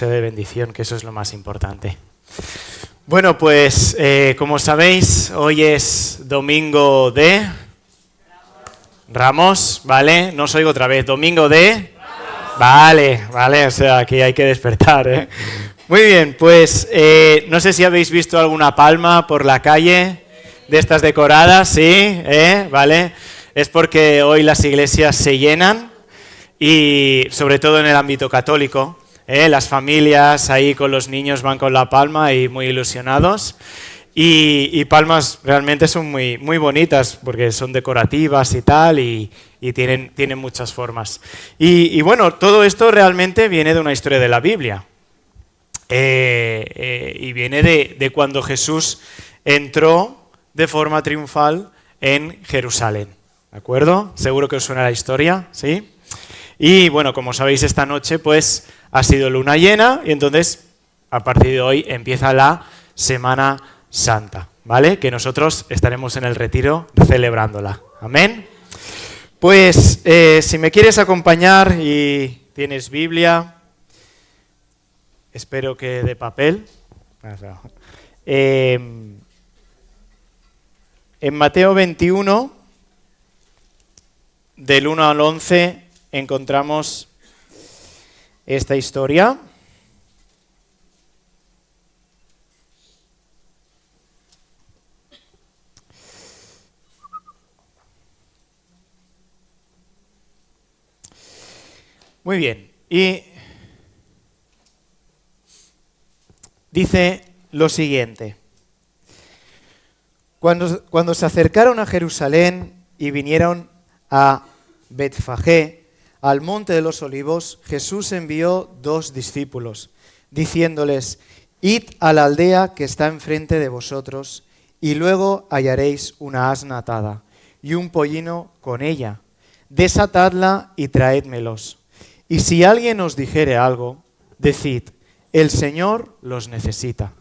de bendición, que eso es lo más importante. Bueno, pues como sabéis, hoy es domingo de Ramos, ¿vale? No os oigo otra vez, domingo de Ramos. Vale, o sea, aquí hay que despertar, ¿eh? Muy bien, pues no sé si habéis visto alguna palma por la calle de estas decoradas, ¿sí? ¿Vale? Es porque hoy las iglesias se llenan y sobre todo en el ámbito católico. Las familias ahí con los niños van con la palma y muy ilusionados. Y palmas realmente son muy, muy bonitas porque son decorativas y tal y tienen muchas formas. Y bueno, todo esto realmente viene de una historia de la Biblia. Y viene de cuando Jesús entró de forma triunfal en Jerusalén. ¿De acuerdo? Seguro que os suena la historia, ¿sí? Y bueno, como sabéis, esta noche pues ha sido luna llena y entonces a partir de hoy empieza la Semana Santa, ¿vale? Que nosotros estaremos en el retiro celebrándola. ¿Amén? Pues si me quieres acompañar y tienes Biblia, espero que de papel. En Mateo 21, del 1 al 11, encontramos esta historia. Muy bien, y dice lo siguiente. Cuando se acercaron a Jerusalén y vinieron a Betfagé, al monte de los olivos, Jesús envió 2 discípulos, diciéndoles: id a la aldea que está enfrente de vosotros, y luego hallaréis una asna atada, y un pollino con ella. Desatadla y traédmelos. Y si alguien os dijere algo, decid: el Señor los necesita.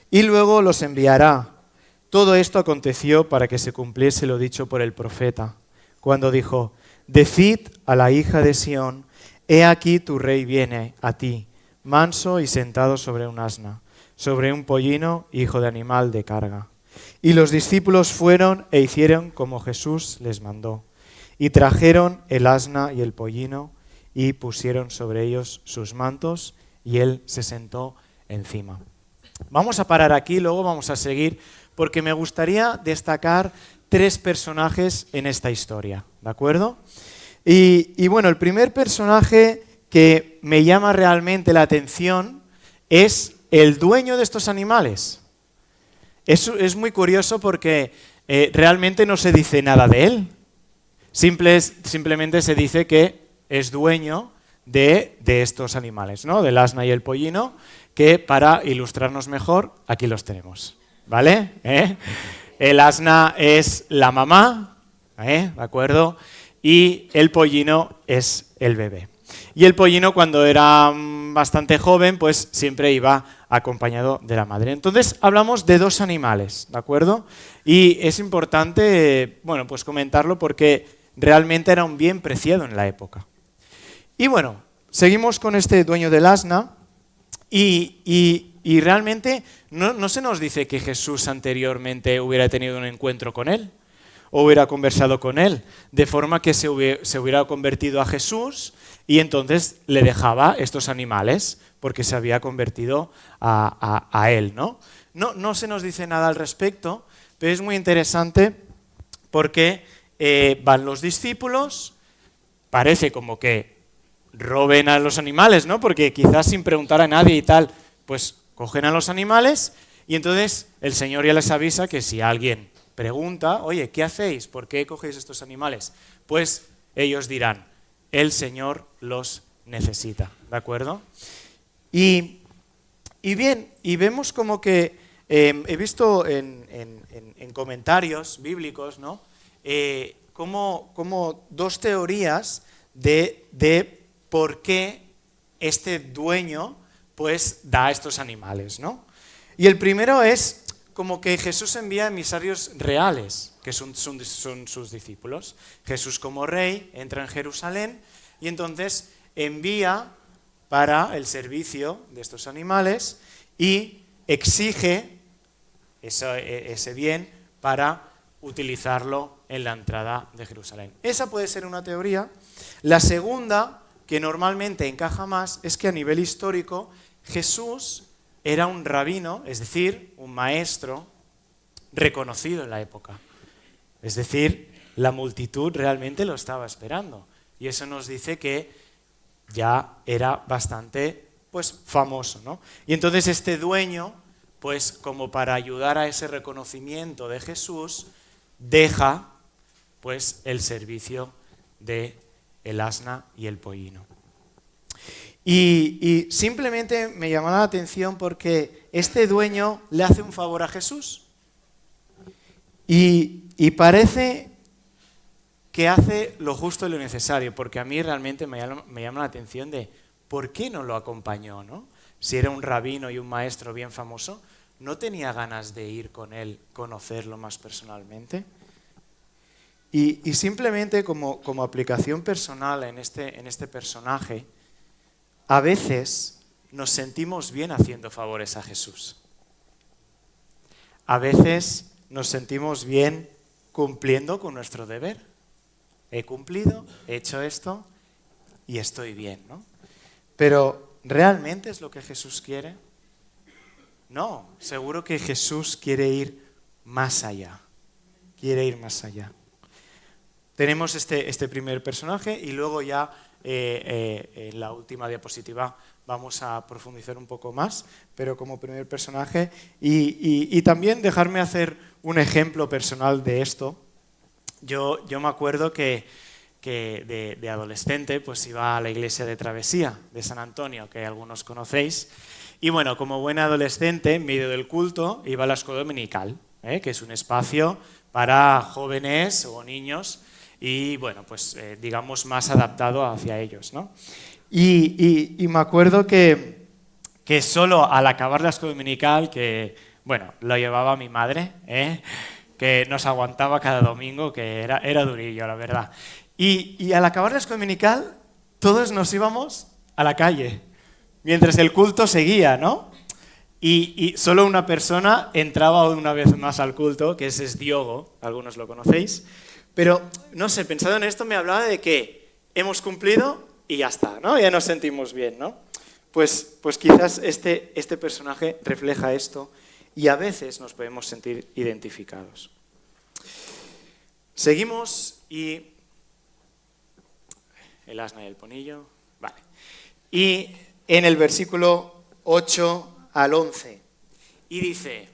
Y luego los enviará. Todo esto aconteció para que se cumpliese lo dicho por el profeta, cuando dijo: decid a la hija de Sión, he aquí tu rey viene a ti, manso y sentado sobre un asna, sobre un pollino, hijo de animal de carga. Y los discípulos fueron e hicieron como Jesús les mandó, y trajeron el asna y el pollino, y pusieron sobre ellos sus mantos, y él se sentó encima. Vamos a parar aquí, luego vamos a seguir, porque me gustaría destacar 3 personajes en esta historia, ¿de acuerdo? Y bueno, el primer personaje que me llama realmente la atención es el dueño de estos animales. Es muy curioso porque realmente no se dice nada de él. Simplemente se dice que es dueño de estos animales, ¿no? Del asna y el pollino, que para ilustrarnos mejor, aquí los tenemos, ¿vale? El asna es la mamá, ¿de acuerdo? Y el pollino es el bebé. Y el pollino, cuando era bastante joven, pues siempre iba acompañado de la madre. Entonces hablamos de 2 animales, ¿de acuerdo? Y es importante, bueno, pues comentarlo porque realmente era un bien preciado en la época. Y bueno, seguimos con este dueño del asna y realmente no se nos dice que Jesús anteriormente hubiera tenido un encuentro con él o hubiera conversado con él, de forma que se hubiera convertido a Jesús y entonces le dejaba estos animales porque se había convertido a él, ¿no? No se nos dice nada al respecto, pero es muy interesante porque van los discípulos, parece como que roben a los animales, ¿no? Porque quizás sin preguntar a nadie y tal, pues cogen a los animales y entonces el Señor ya les avisa que si alguien pregunta: oye, ¿qué hacéis? ¿Por qué cogéis estos animales? Pues ellos dirán: el Señor los necesita, ¿de acuerdo? Y bien, y vemos como que he visto en comentarios bíblicos, ¿no? Como 2 teorías de por qué este dueño pues da estos animales, ¿no? Y el primero es como que Jesús envía emisarios reales, que son sus discípulos. Jesús como rey entra en Jerusalén y entonces envía para el servicio de estos animales y exige ese bien para utilizarlo en la entrada de Jerusalén. Esa puede ser una teoría. La segunda, que normalmente encaja más, es que a nivel histórico Jesús era un rabino, es decir, un maestro reconocido en la época. Es decir, la multitud realmente lo estaba esperando. Y eso nos dice que ya era bastante, famoso, ¿no? Y entonces este dueño, como para ayudar a ese reconocimiento de Jesús, deja, el servicio de el asna y el pollino. Y simplemente me llamó la atención porque este dueño le hace un favor a Jesús. Y parece que hace lo justo y lo necesario, porque a mí realmente me llama la atención de por qué no lo acompañó, ¿no? Si era un rabino y un maestro bien famoso, ¿no tenía ganas de ir con él, conocerlo más personalmente? Y simplemente como aplicación personal en este personaje, a veces nos sentimos bien haciendo favores a Jesús. A veces nos sentimos bien cumpliendo con nuestro deber. He cumplido, he hecho esto y estoy bien, ¿no? Pero ¿realmente es lo que Jesús quiere? No, seguro que Jesús quiere ir más allá. Quiere ir más allá. Tenemos este primer personaje y luego ya en la última diapositiva vamos a profundizar un poco más, pero como primer personaje y también dejarme hacer un ejemplo personal de esto. Yo me acuerdo que de adolescente iba a la iglesia de Travesía de San Antonio, que algunos conocéis, y bueno, como buen adolescente, en medio del culto, iba a la escuela dominical, que es un espacio para jóvenes o niños y bueno, digamos más adaptado hacia ellos, ¿no? Y me acuerdo que solo al acabar la escuela dominical, que bueno, lo llevaba mi madre, que nos aguantaba cada domingo, que era durillo, la verdad. Y al acabar la escuela dominical, todos nos íbamos a la calle, mientras el culto seguía, ¿no? Y solo una persona entraba una vez más al culto, que ese es Diogo, algunos lo conocéis. Pero, no sé, pensando en esto me hablaba de que hemos cumplido y ya está, ¿no? Ya nos sentimos bien, ¿no? Pues quizás este personaje refleja esto y a veces nos podemos sentir identificados. Seguimos y... el asna y el ponillo. Vale. Y en el versículo 8 al 11. Y dice,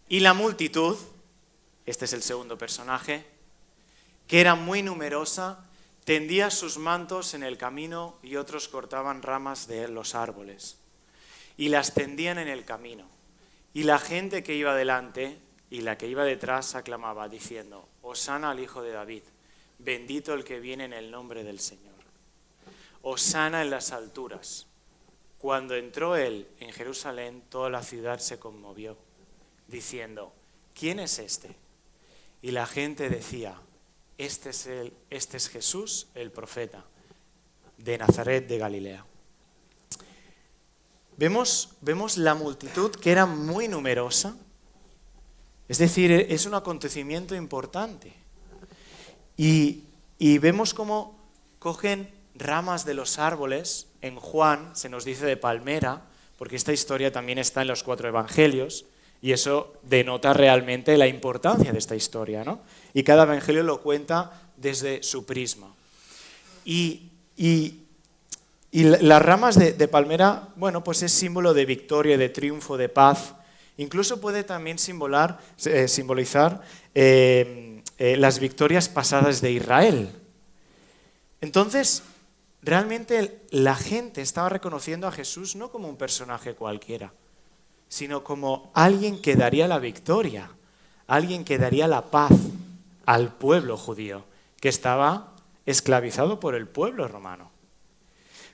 y la multitud, este es el segundo personaje, que era muy numerosa, tendía sus mantos en el camino y otros cortaban ramas de los árboles y las tendían en el camino. Y la gente que iba delante y la que iba detrás aclamaba diciendo, Hosana al Hijo de David, bendito el que viene en el nombre del Señor. Hosana en las alturas. Cuando entró él en Jerusalén, toda la ciudad se conmovió, diciendo, ¿quién es este? Y la gente decía, este es Jesús, el profeta, de Nazaret de Galilea. Vemos la multitud que era muy numerosa, es decir, es un acontecimiento importante. Y vemos cómo cogen ramas de los árboles. En Juan se nos dice de palmera, porque esta historia también está en los 4 evangelios, y eso denota realmente la importancia de esta historia, ¿no? Y cada evangelio lo cuenta desde su prisma. Y las ramas de palmera, bueno, pues es símbolo de victoria, de triunfo, de paz. Incluso puede también simbolizar las victorias pasadas de Israel. Entonces, realmente la gente estaba reconociendo a Jesús no como un personaje cualquiera, sino como alguien que daría la victoria, alguien que daría la paz al pueblo judío, que estaba esclavizado por el pueblo romano.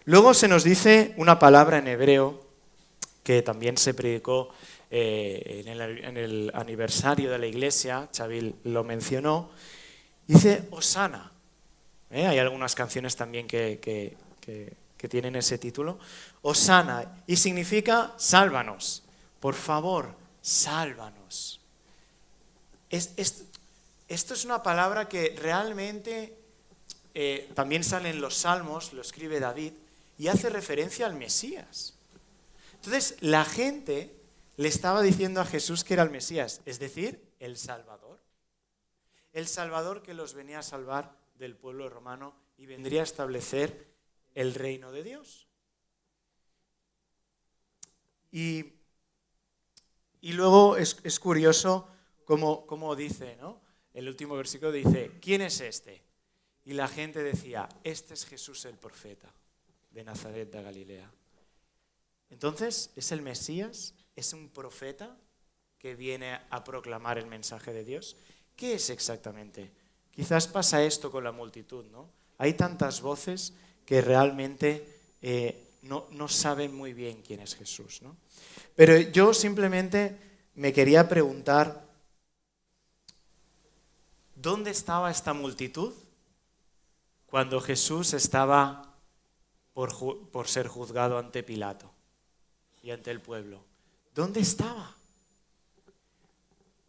Luego se nos dice una palabra en hebreo que también se predicó en el aniversario de la iglesia, Xavi lo mencionó, dice Hosana. Hay algunas canciones también que que tienen ese título. Hosana, y significa sálvanos. Por favor, sálvanos. Esto es una palabra que realmente también sale en los Salmos, lo escribe David, y hace referencia al Mesías. Entonces, la gente le estaba diciendo a Jesús que era el Mesías, es decir, el Salvador. El Salvador que los venía a salvar del pueblo romano y vendría a establecer el reino de Dios. Y luego es curioso cómo dice, ¿no? El último versículo dice, ¿quién es este? Y la gente decía, este es Jesús el profeta de Nazaret de Galilea. Entonces, ¿es el Mesías? ¿Es un profeta que viene a proclamar el mensaje de Dios? ¿Qué es exactamente? Quizás pasa esto con la multitud, ¿no? Hay tantas voces que realmente no saben muy bien quién es Jesús, ¿no? Pero yo simplemente me quería preguntar, ¿dónde estaba esta multitud cuando Jesús estaba por ser juzgado ante Pilato y ante el pueblo? ¿Dónde estaba?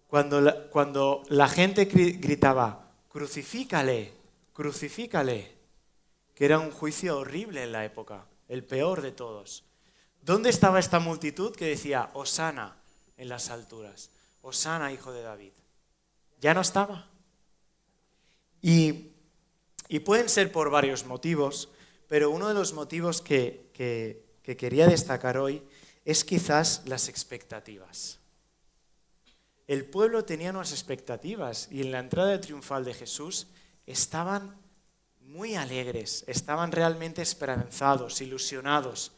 Cuando la gente gritaba, crucifícale, crucifícale, que era un juicio horrible en la época, el peor de todos. ¿Dónde estaba esta multitud que decía, Hosana en las alturas, Hosana, hijo de David? Ya no estaba. Y pueden ser por varios motivos, pero uno de los motivos que quería destacar hoy es quizás las expectativas. El pueblo tenía unas expectativas y en la entrada triunfal de Jesús estaban muy alegres, estaban realmente esperanzados, ilusionados,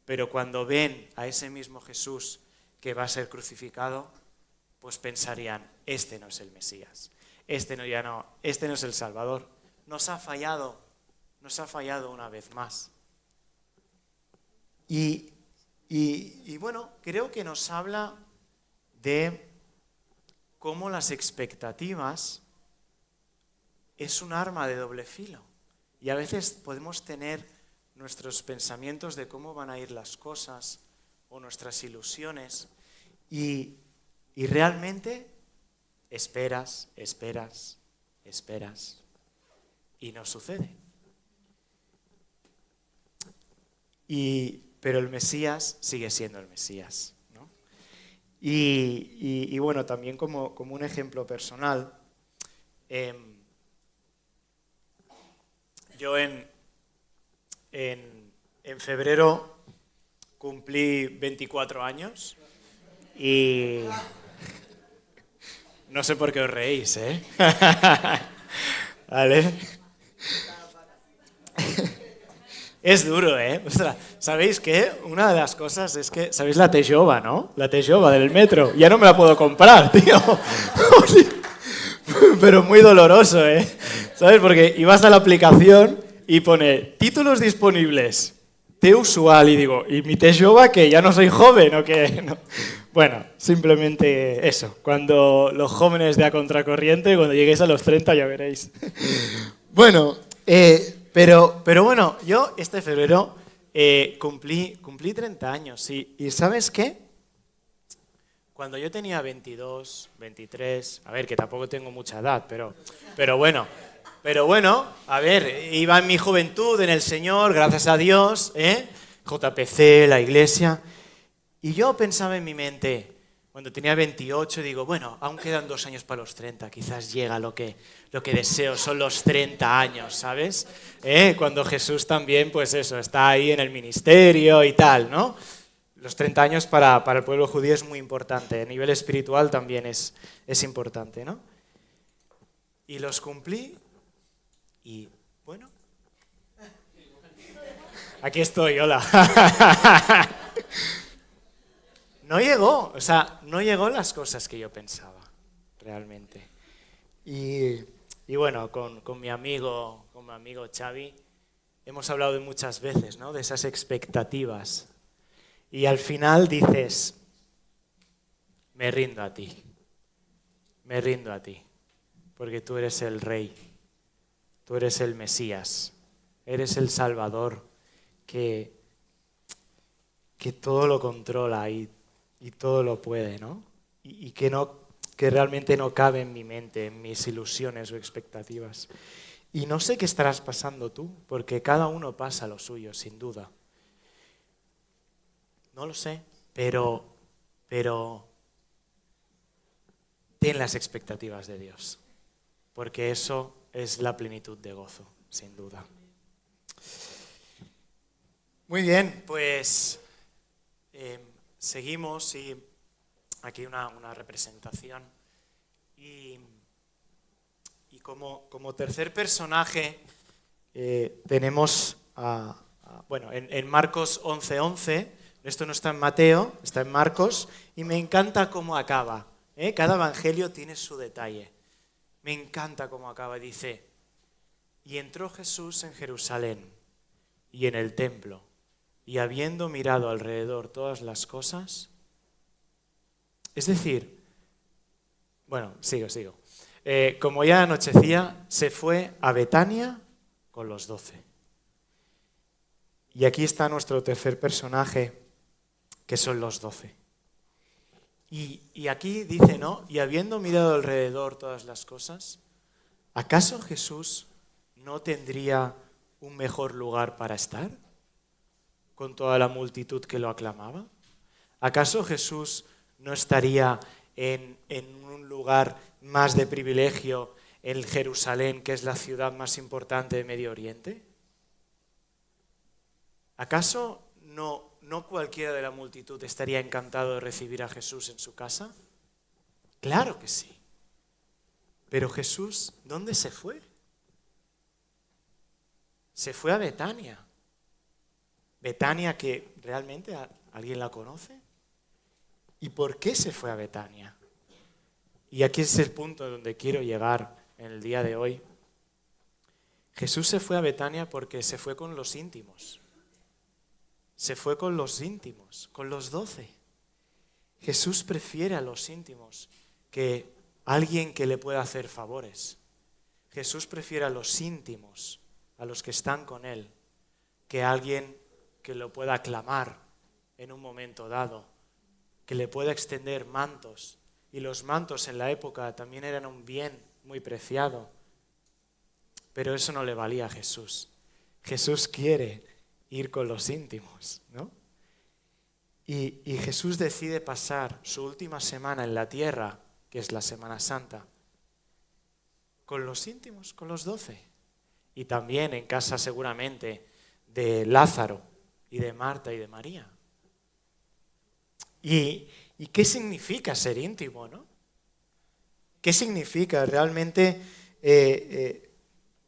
pero cuando ven a ese mismo Jesús que va a ser crucificado, pues pensarían, este no es el Mesías, este no es el Salvador, nos ha fallado una vez más. Y bueno, creo que nos habla de cómo las expectativas es un arma de doble filo. Y a veces podemos tener nuestros pensamientos de cómo van a ir las cosas o nuestras ilusiones y realmente esperas y no sucede. Pero el Mesías sigue siendo el Mesías, ¿no? Y bueno, también como un ejemplo personal, yo en febrero cumplí 24 años y no sé por qué os reís, ¿eh? ¿Vale? Es duro, ¿eh? Ostras, ¿sabéis qué? Una de las cosas es que, ¿sabéis la Tejova, no? La Tejova del metro. Ya no me la puedo comprar, tío. Pero muy doloroso, ¿eh? ¿Sabes? Porque ibas a la aplicación y pone títulos disponibles, té usual, y digo, ¿y mi Tejova que ya no soy joven o qué? No. Bueno, simplemente eso. Cuando los jóvenes de a contracorriente, cuando lleguéis a los 30 ya veréis. Bueno, pero bueno, yo este febrero cumplí 30 años y ¿sabes qué? Cuando yo tenía 22, 23, a ver, que tampoco tengo mucha edad, pero bueno, a ver, iba en mi juventud en el Señor, gracias a Dios, JPC, la iglesia, y yo pensaba en mi mente, cuando tenía 28, digo, bueno, aún quedan 2 años para los 30, quizás llega lo que deseo, son los 30 años, ¿sabes? Cuando Jesús también, pues eso, está ahí en el ministerio y tal, ¿no? Los 30 años para el pueblo judío es muy importante, a nivel espiritual también es importante, ¿no? Y los cumplí y, bueno, aquí estoy, hola. No llegó las cosas que yo pensaba, realmente. Y bueno, con mi amigo Xavi, hemos hablado muchas veces, ¿no? De esas expectativas. Y al final dices, me rindo a ti, porque tú eres el Rey, tú eres el Mesías, eres el Salvador que todo lo controla y todo lo puede, ¿no? Y que realmente no cabe en mi mente, en mis ilusiones o expectativas. Y no sé qué estarás pasando tú, porque cada uno pasa lo suyo, sin duda. No lo sé, pero ten las expectativas de Dios, porque eso es la plenitud de gozo, sin duda. Muy bien, pues seguimos y aquí una representación. Y como tercer personaje tenemos en Marcos 11:11, esto no está en Mateo, está en Marcos, y me encanta cómo acaba. Cada evangelio tiene su detalle. Me encanta cómo acaba, dice, y entró Jesús en Jerusalén y en el templo, y habiendo mirado alrededor todas las cosas, es decir, sigo. Como ya anochecía, se fue a Betania con los 12. Y aquí está nuestro tercer personaje, que son los 12. Y aquí dice, ¿no? Y habiendo mirado alrededor todas las cosas, ¿acaso Jesús no tendría un mejor lugar para estar con toda la multitud que lo aclamaba? ¿Acaso Jesús no estaría en un lugar más de privilegio en Jerusalén, que es la ciudad más importante de Medio Oriente? ¿Acaso no cualquiera de la multitud estaría encantado de recibir a Jesús en su casa? Claro que sí. Pero Jesús, ¿dónde se fue? Se fue a Betania. Betania, que realmente ¿alguien la conoce? ¿Y por qué se fue a Betania? Y aquí es el punto donde quiero llegar en el día de hoy. Jesús se fue a Betania porque se fue con los íntimos. Se fue con los íntimos, con los 12. Jesús prefiere a los íntimos que alguien que le pueda hacer favores. Jesús prefiere a los íntimos, a los que están con Él, que alguien que lo pueda aclamar en un momento dado, que le pueda extender mantos. Y los mantos en la época también eran un bien muy preciado. Pero eso no le valía a Jesús. Jesús quiere ir con los íntimos, ¿no? Y Jesús decide pasar su última semana en la tierra, que es la Semana Santa, con los íntimos, con los 12. Y también en casa seguramente de Lázaro y de Marta y de María. ¿Y qué significa ser íntimo, no? ¿Qué significa? Realmente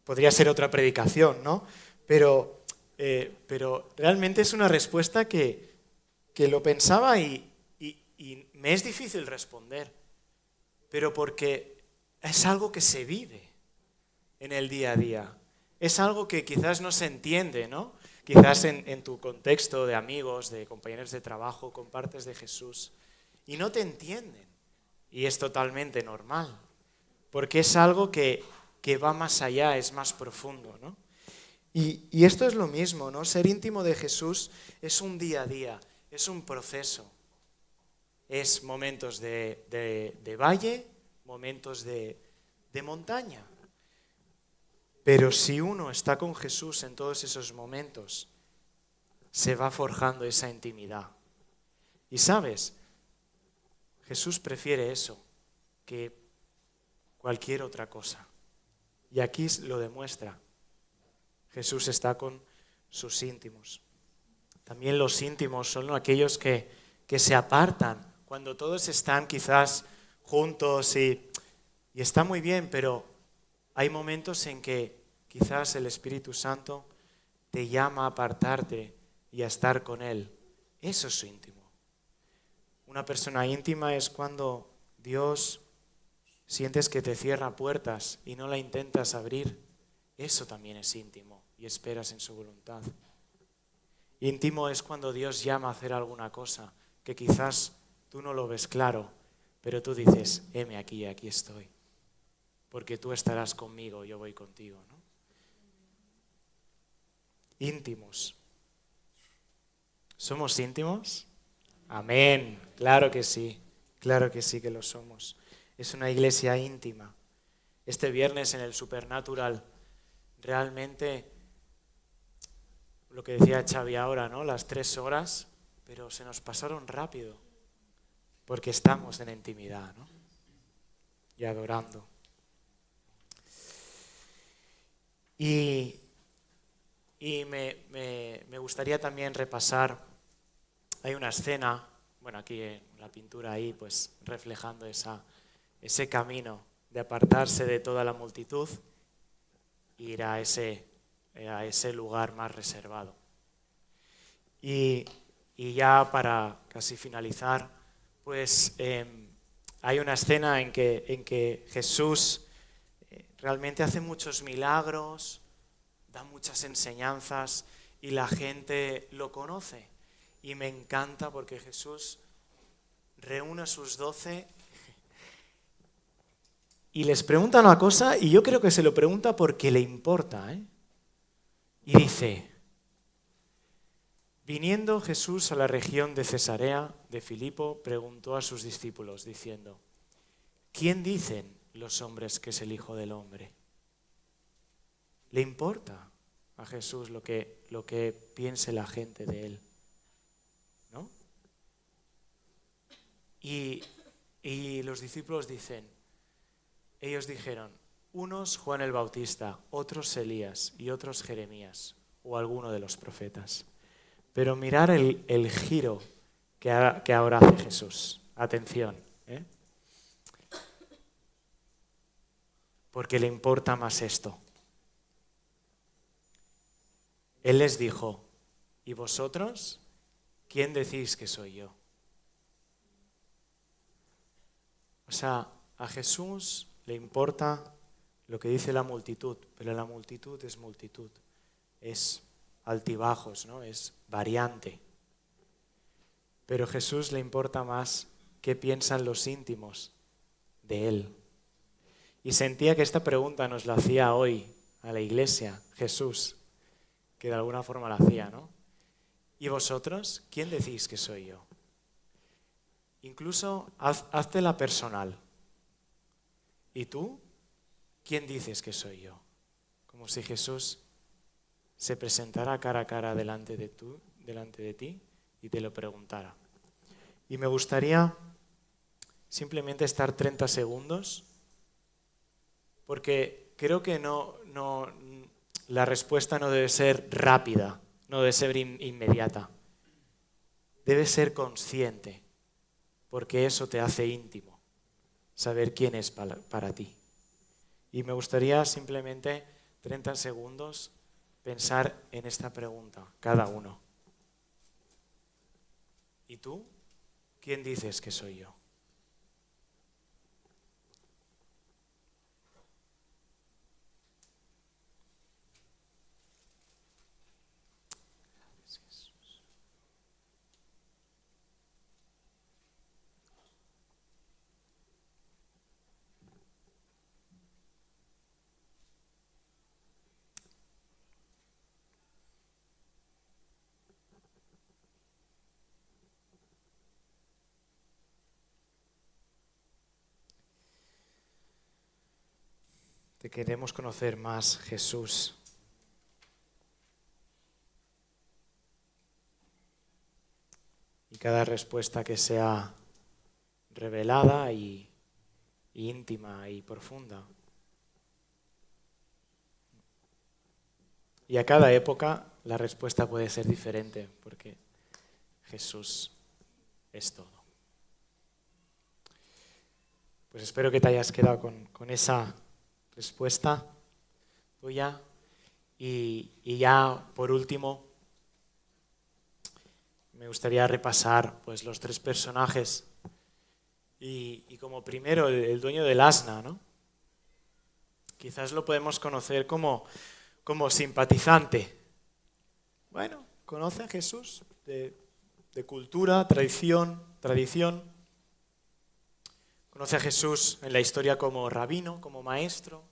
podría ser otra predicación, ¿no? Pero realmente es una respuesta que lo pensaba y me es difícil responder, pero porque es algo que se vive en el día a día. Es algo que quizás no se entiende, ¿no? Quizás en tu contexto de amigos, de compañeros de trabajo, compartes de Jesús y no te entienden. Y es totalmente normal, porque es algo que va más allá, es más profundo, ¿no? Y esto es lo mismo, ¿no? Ser íntimo de Jesús es un día a día, es un proceso. Es momentos de valle, momentos de montaña. Pero si uno está con Jesús en todos esos momentos, se va forjando esa intimidad. Y sabes, Jesús prefiere eso que cualquier otra cosa. Y aquí lo demuestra. Jesús está con sus íntimos. También los íntimos son aquellos que se apartan cuando todos están quizás juntos y está muy bien, pero hay momentos en que quizás el Espíritu Santo te llama a apartarte y a estar con Él. Eso es su íntimo. Una persona íntima es cuando Dios sientes que te cierra puertas y no la intentas abrir. Eso también es íntimo y esperas en su voluntad. Íntimo es cuando Dios llama a hacer alguna cosa que quizás tú no lo ves claro, pero tú dices, heme aquí, aquí estoy. Porque tú estarás conmigo, yo voy contigo, ¿no? Íntimos. ¿Somos íntimos? Amén. Claro que sí que lo somos. Es una iglesia íntima. Este viernes en el Supernatural, realmente, lo que decía Xavi ahora, ¿no? Las 3 horas, pero se nos pasaron rápido, porque estamos en intimidad, ¿no? Y adorando. Y me gustaría también repasar, hay una escena, bueno, aquí en la pintura ahí, pues reflejando ese camino de apartarse de toda la multitud e ir a ese lugar más reservado. Y ya para casi finalizar, pues hay una escena en que Jesús realmente hace muchos milagros, da muchas enseñanzas y la gente lo conoce. Y me encanta porque Jesús reúne a sus 12 y les pregunta una cosa, y yo creo que se lo pregunta porque le importa, ¿eh? Y dice: viniendo Jesús a la región de Cesarea de Filipo, preguntó a sus discípulos diciendo: ¿quién dicen los hombres que es el Hijo del Hombre? Le importa a Jesús lo que piense la gente de él, ¿no? Y los discípulos ellos dijeron, unos Juan el Bautista, otros Elías y otros Jeremías o alguno de los profetas. Pero mirar el giro que ahora hace Jesús. Atención, ¿eh? Porque le importa más esto. Él les dijo: ¿y vosotros? ¿Quién decís que soy yo? O sea, a Jesús le importa lo que dice la multitud, pero la multitud, es altibajos, ¿no? Es variante. Pero a Jesús le importa más qué piensan los íntimos de Él. Y sentía que esta pregunta nos la hacía hoy a la iglesia, Jesús, que de alguna forma la hacía, ¿no? ¿Y vosotros? ¿Quién decís que soy yo? Incluso háztela personal. ¿Y tú? ¿Quién dices que soy yo? Como si Jesús se presentara cara a cara delante de ti y te lo preguntara. Y me gustaría simplemente estar 30 segundos, porque creo que la respuesta no debe ser rápida, no debe ser inmediata. Debe ser consciente, porque eso te hace íntimo, saber quién es para ti. Y me gustaría simplemente 30 segundos pensar en esta pregunta, cada uno. ¿Y tú? ¿Quién dices que soy yo? Te queremos conocer más, Jesús. Y cada respuesta que sea revelada y íntima y profunda. Y a cada época la respuesta puede ser diferente, porque Jesús es todo. Pues espero que te hayas quedado con esa respuesta tuya. Y ya por último, me gustaría repasar pues los 3 personajes. Y como primero, el dueño del asna, ¿no? Quizás lo podemos conocer como simpatizante. Bueno, conoce a Jesús de cultura, tradición. Conoce a Jesús en la historia como rabino, como maestro.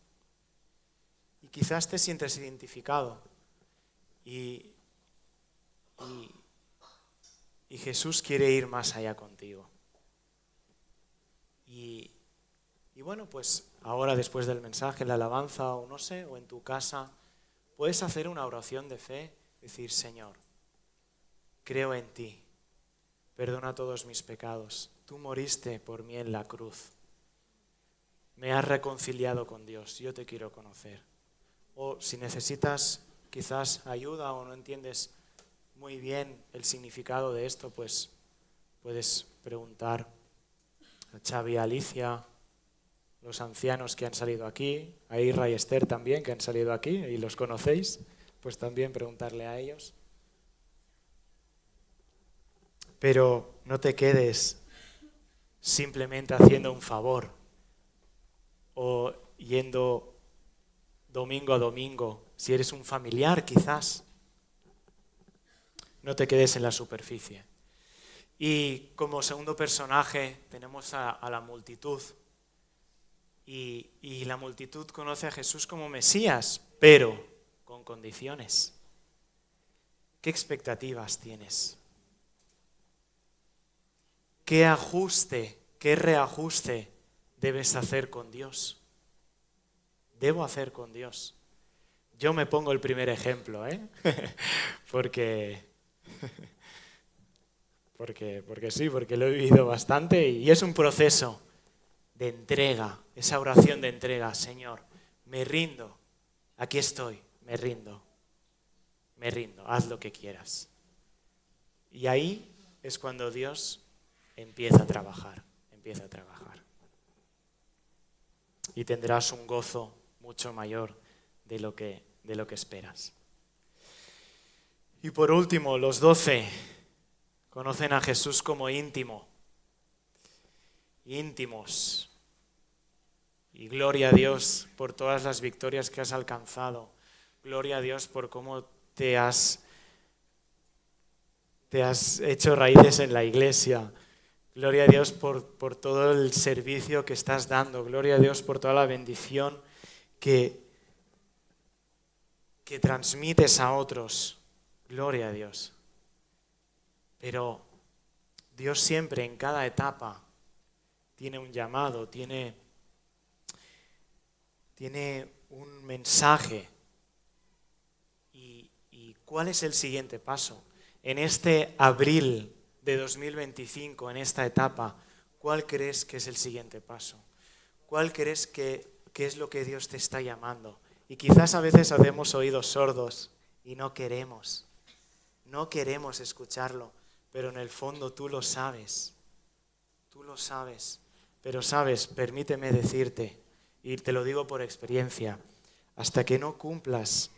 Y quizás te sientes identificado. Y Y Jesús quiere ir más allá contigo. Y bueno, pues ahora después del mensaje, la alabanza o no sé, o en tu casa, puedes hacer una oración de fe, decir, Señor, creo en ti, perdona todos mis pecados, tú moriste por mí en la cruz, me has reconciliado con Dios, yo te quiero conocer. O si necesitas quizás ayuda o no entiendes muy bien el significado de esto, pues puedes preguntar a Xavi, a Alicia, los ancianos que han salido aquí, a Irra y Esther también, que han salido aquí y los conocéis, pues también preguntarle a ellos. Pero no te quedes simplemente haciendo un favor o yendo domingo a domingo, si eres un familiar quizás. No te quedes en la superficie. Y como segundo personaje tenemos a la multitud. Y la multitud conoce a Jesús como Mesías, pero con condiciones. ¿Qué expectativas tienes? ¿Qué ajuste, qué reajuste debes hacer con Dios? Debo hacer con Dios. Yo me pongo el primer ejemplo, porque sí, porque lo he vivido bastante y es un proceso de entrega, esa oración de entrega. Señor, me rindo, aquí estoy, me rindo, haz lo que quieras. Y ahí es cuando Dios empieza a trabajar. Y tendrás un gozo mucho mayor de lo que esperas. Y por último, los 12 conocen a Jesús como íntimo. Íntimos. Y gloria a Dios por todas las victorias que has alcanzado. Gloria a Dios por cómo te has hecho raíces en la iglesia. Gloria a Dios por todo el servicio que estás dando. Gloria a Dios por toda la bendición que transmites a otros. Gloria a Dios. Pero Dios siempre en cada etapa tiene un llamado, tiene un mensaje. ¿Y cuál es el siguiente paso? En este abril de 2025, en esta etapa, ¿cuál crees que es el siguiente paso? ¿Cuál crees que es lo que Dios te está llamando? Y quizás a veces hacemos oídos sordos y no queremos escucharlo, pero en el fondo tú lo sabes. Pero sabes, permíteme decirte, y te lo digo por experiencia, hasta que no cumplas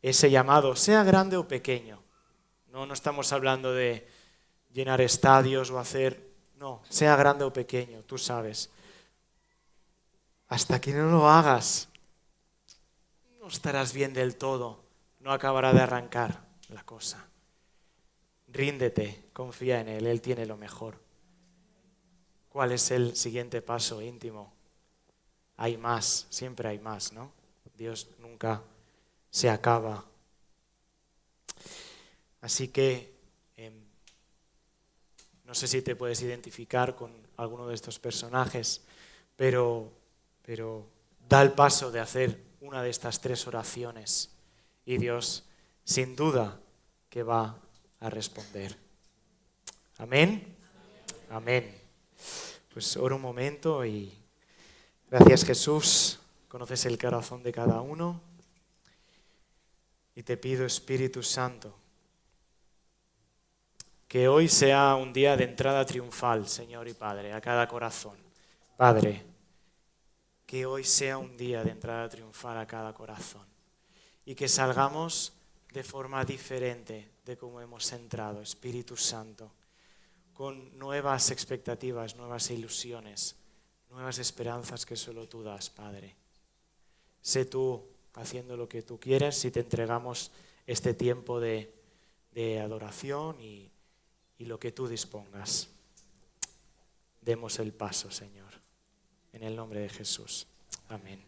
ese llamado, sea grande o pequeño, no estamos hablando de llenar estadios o no, sea grande o pequeño, tú sabes. Hasta que no lo hagas, no estarás bien del todo, no acabará de arrancar la cosa. Ríndete, confía en Él, Él tiene lo mejor. ¿Cuál es el siguiente paso íntimo? Hay más, siempre hay más, ¿no? Dios nunca se acaba. Así que no sé si te puedes identificar con alguno de estos personajes, pero da el paso de hacer una de estas 3 oraciones y Dios, sin duda, que va a responder. ¿Amén? Amén. Pues oro un momento y gracias, Jesús, conoces el corazón de cada uno y te pido, Espíritu Santo, que hoy sea un día de entrada triunfal, Señor y Padre, a cada corazón. Padre, que hoy sea un día de entrada triunfal a cada corazón y que salgamos de forma diferente de cómo hemos entrado, Espíritu Santo, con nuevas expectativas, nuevas ilusiones, nuevas esperanzas que solo tú das, Padre. Sé tú haciendo lo que tú quieres y te entregamos este tiempo de adoración y lo que tú dispongas. Demos el paso, Señor. En el nombre de Jesús. Amén.